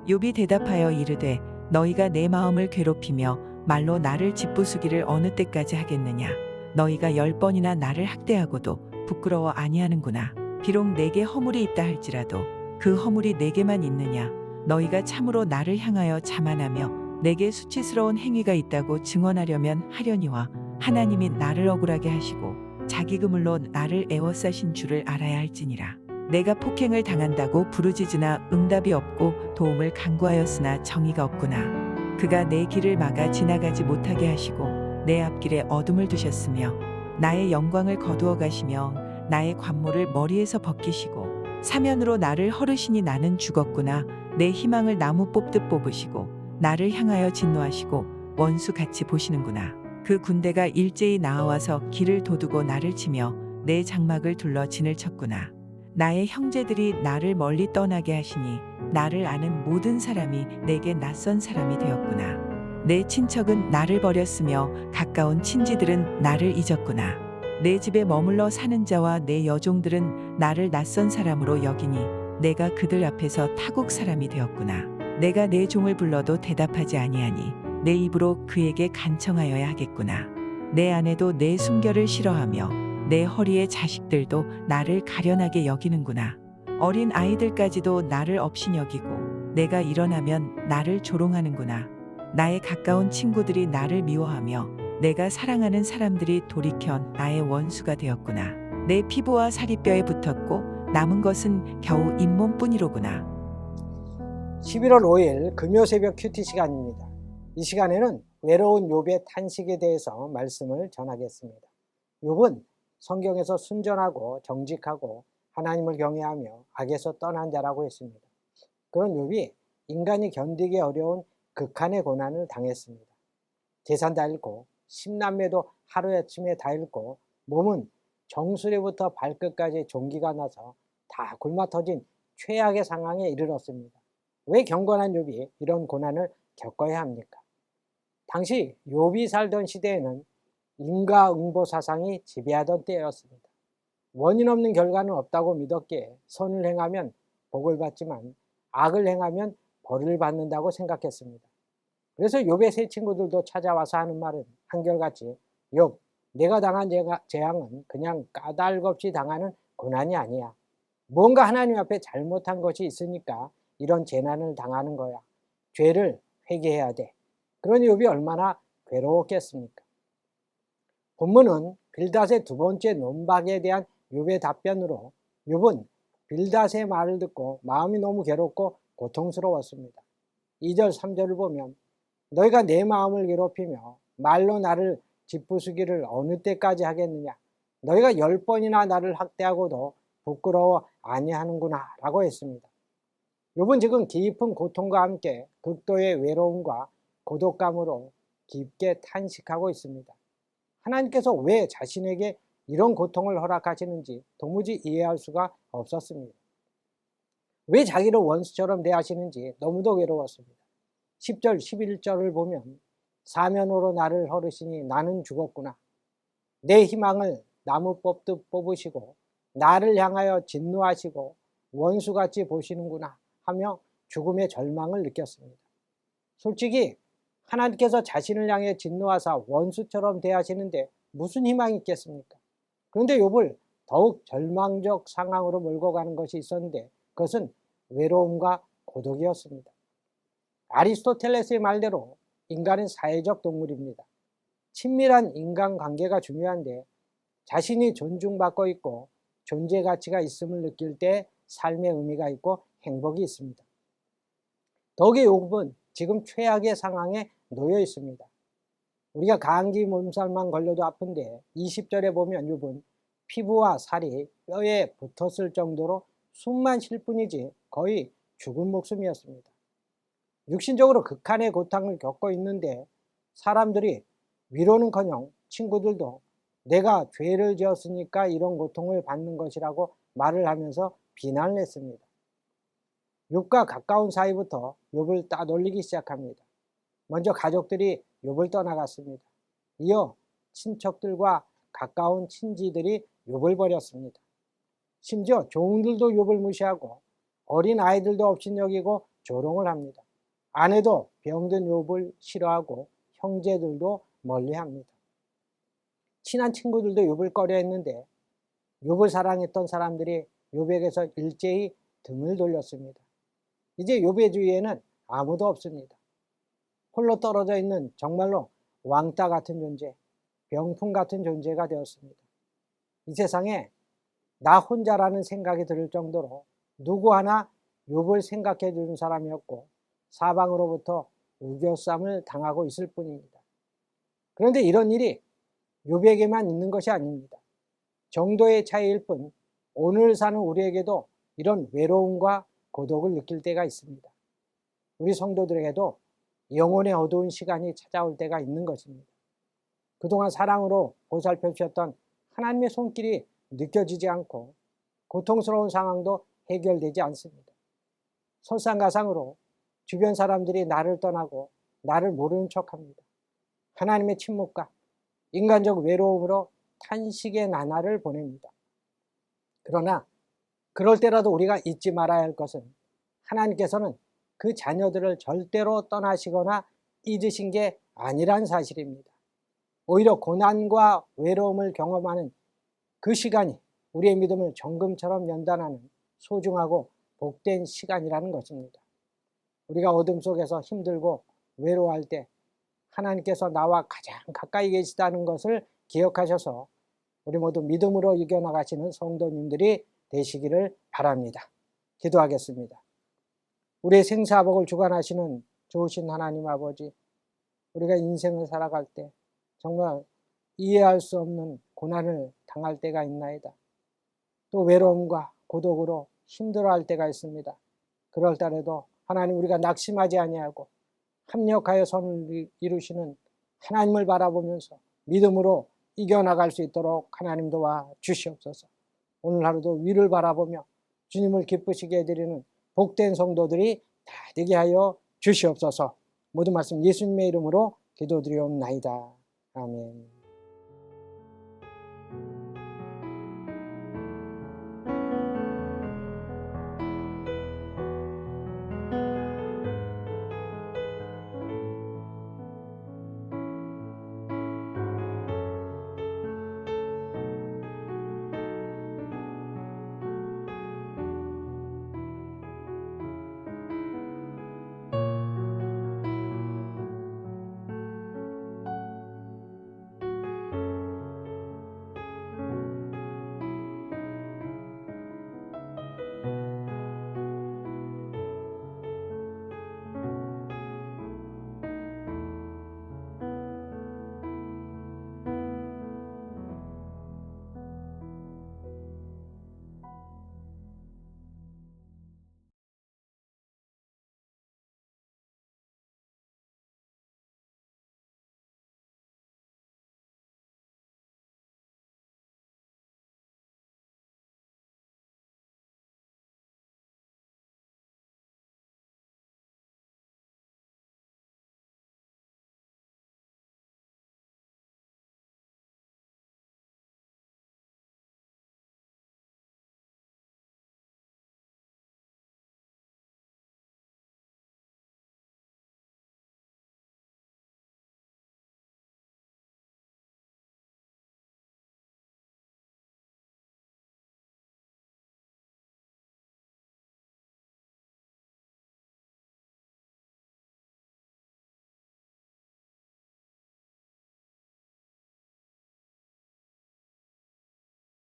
욥이 대답하여 이르되 너희가 내 마음을 괴롭히며 말로 나를 짓부수기를 어느 때까지 하겠느냐. 너희가 10번이나 나를 학대하고도 부끄러워 아니하는구나. 비록 내게 허물이 있다 할지라도 그 허물이 내게만 있느냐. 너희가 참으로 나를 향하여 자만하며 내게 수치스러운 행위가 있다고 증언하려면 하려니와 하나님이 나를 억울하게 하시고 자기 그물로 나를 애워싸신 줄을 알아야 할지니라. 내가 폭행을 당한다고 부르짖으나 응답이 없고 도움을 간구하였으나 정의가 없구나. 그가 내 길을 막아 지나가지 못하게 하시고 내 앞길에 어둠을 두셨으며 나의 영광을 거두어 가시며 나의 관모를 머리에서 벗기시고 사면으로 나를 헐으시니 나는 죽었구나. 내 희망을 나무 뽑듯 뽑으시고 나를 향하여 진노하시고 원수같이 보시는구나. 그 군대가 일제히 나와서 길을 도두고 나를 치며 내 장막을 둘러 진을 쳤구나. 나의 형제들이 나를 멀리 떠나게 하시니 나를 아는 모든 사람이 내게 낯선 사람이 되었구나. 내 친척은 나를 버렸으며 가까운 친지들은 나를 잊었구나. 내 집에 머물러 사는 자와 내 여종들은 나를 낯선 사람으로 여기니 내가 그들 앞에서 타국 사람이 되었구나. 내가 내 종을 불러도 대답하지 아니하니 내 입으로 그에게 간청하여야 하겠구나. 내 아내도 내 순결을 싫어하며 내 허리의 자식들도 나를 가련하게 여기는구나. 어린 아이들까지도 나를 업신여기고 내가 일어나면 나를 조롱하는구나. 나의 가까운 친구들이 나를 미워하며 내가 사랑하는 사람들이 돌이켜 나의 원수가 되었구나. 내 피부와 살이 뼈에 붙었고 남은 것은 겨우 잇몸뿐이로구나. 11월 5일 금요 새벽 큐티 시간입니다. 이 시간에는 외로운 욥의 탄식에 대해서 말씀을 전하겠습니다. 욥은 성경에서 순전하고 정직하고 하나님을 경외하며 악에서 떠난 자라고 했습니다. 그런 욥이 인간이 견디기 어려운 극한의 고난을 당했습니다. 재산 다 잃고 10남매도 하루아침에 다 잃고 몸은 정수리부터 발끝까지 종기가 나서 다 굶어 터진 최악의 상황에 이르렀습니다. 왜 경건한 욥이 이런 고난을 겪어야 합니까? 당시 욥이 살던 시대에는 인과응보 사상이 지배하던 때였습니다. 원인 없는 결과는 없다고 믿었기에 선을 행하면 복을 받지만 악을 행하면 벌을 받는다고 생각했습니다. 그래서 욥의 세 친구들도 찾아와서 하는 말은 한결같이 욥, 내가 당한 재앙은 그냥 까닭없이 당하는 고난이 아니야. 뭔가 하나님 앞에 잘못한 것이 있으니까 이런 재난을 당하는 거야. 죄를 회개해야 돼. 그러니 욥이 얼마나 괴로웠겠습니까? 본문은 빌닷의 두 번째 논박에 대한 욥의 답변으로 욥은 빌닷의 말을 듣고 마음이 너무 괴롭고 고통스러웠습니다. 2절 3절을 보면 너희가 내 마음을 괴롭히며 말로 나를 짓부수기를 어느 때까지 하겠느냐. 너희가 10번이나 나를 학대하고도 부끄러워 아니하는구나 라고 했습니다. 욥은 지금 깊은 고통과 함께 극도의 외로움과 고독감으로 깊게 탄식하고 있습니다. 하나님께서 왜 자신에게 이런 고통을 허락하시는지 도무지 이해할 수가 없었습니다. 왜 자기를 원수처럼 대하시는지 너무도 외로웠습니다. 10절 11절을 보면 사면으로 나를 헐으시니 나는 죽었구나. 내 희망을 나무 뽑듯 뽑으시고 나를 향하여 진노하시고 원수같이 보시는구나 하며 죽음의 절망을 느꼈습니다. 솔직히 하나님께서 자신을 향해 진노하사 원수처럼 대하시는데 무슨 희망이 있겠습니까? 그런데 욥을 더욱 절망적 상황으로 몰고 가는 것이 있었는데 그것은 외로움과 고독이었습니다. 아리스토텔레스의 말대로 인간은 사회적 동물입니다. 친밀한 인간관계가 중요한데 자신이 존중받고 있고 존재 가치가 있음을 느낄 때 삶의 의미가 있고 행복이 있습니다. 더욱이 욥은 지금 최악의 상황에 놓여 있습니다. 우리가 감기 몸살만 걸려도 아픈데 20절에 보면 욥은 피부와 살이 뼈에 붙었을 정도로 숨만 쉴 뿐이지 거의 죽은 목숨이었습니다. 육신적으로 극한의 고통을 겪고 있는데 사람들이 위로는커녕 친구들도 내가 죄를 지었으니까 이런 고통을 받는 것이라고 말을 하면서 비난을 했습니다. 욥과 가까운 사이부터 욥을 따돌리기 시작합니다. 먼저 가족들이 욥을 떠나갔습니다. 이어 친척들과 가까운 친지들이 욥을 버렸습니다. 심지어 종들도 욥을 무시하고 어린 아이들도 업신여기고 조롱을 합니다. 아내도 병든 욥을 싫어하고 형제들도 멀리합니다. 친한 친구들도 욥을 꺼려했는데 욥을 사랑했던 사람들이 욥에게서 일제히 등을 돌렸습니다. 이제 욥의 주위에는 아무도 없습니다. 홀로 떨어져 있는 정말로 왕따 같은 존재, 병풍 같은 존재가 되었습니다. 이 세상에 나 혼자라는 생각이 들 정도로 누구 하나 욥을 생각해 주는 사람이었고 사방으로부터 우겨쌈을 당하고 있을 뿐입니다. 그런데 이런 일이 욥에게만 있는 것이 아닙니다. 정도의 차이일 뿐 오늘 사는 우리에게도 이런 외로움과 고독을 느낄 때가 있습니다. 우리 성도들에게도 영혼의 어두운 시간이 찾아올 때가 있는 것입니다. 그동안 사랑으로 보살펴 주셨던 하나님의 손길이 느껴지지 않고 고통스러운 상황도 해결되지 않습니다. 설상가상으로 주변 사람들이 나를 떠나고 나를 모르는 척합니다. 하나님의 침묵과 인간적 외로움으로 탄식의 나날을 보냅니다. 그러나 그럴 때라도 우리가 잊지 말아야 할 것은 하나님께서는 그 자녀들을 절대로 떠나시거나 잊으신 게 아니란 사실입니다. 오히려 고난과 외로움을 경험하는 그 시간이 우리의 믿음을 정금처럼 연단하는 소중하고 복된 시간이라는 것입니다. 우리가 어둠 속에서 힘들고 외로워할 때 하나님께서 나와 가장 가까이 계시다는 것을 기억하셔서 우리 모두 믿음으로 이겨나가시는 성도님들이 되시기를 바랍니다. 기도하겠습니다. 우리의 생사복을 주관하시는 좋으신 하나님 아버지, 우리가 인생을 살아갈 때 정말 이해할 수 없는 고난을 당할 때가 있나이다. 또 외로움과 고독으로 힘들어할 때가 있습니다. 그럴 때라도 하나님 우리가 낙심하지 아니하고 합력하여 선을 이루시는 하나님을 바라보면서 믿음으로 이겨나갈 수 있도록 하나님 도와 주시옵소서. 오늘 하루도 위를 바라보며 주님을 기쁘시게 해드리는 복된 성도들이 다 되게 하여 주시옵소서. 모든 말씀 예수님의 이름으로 기도드리옵나이다. 아멘.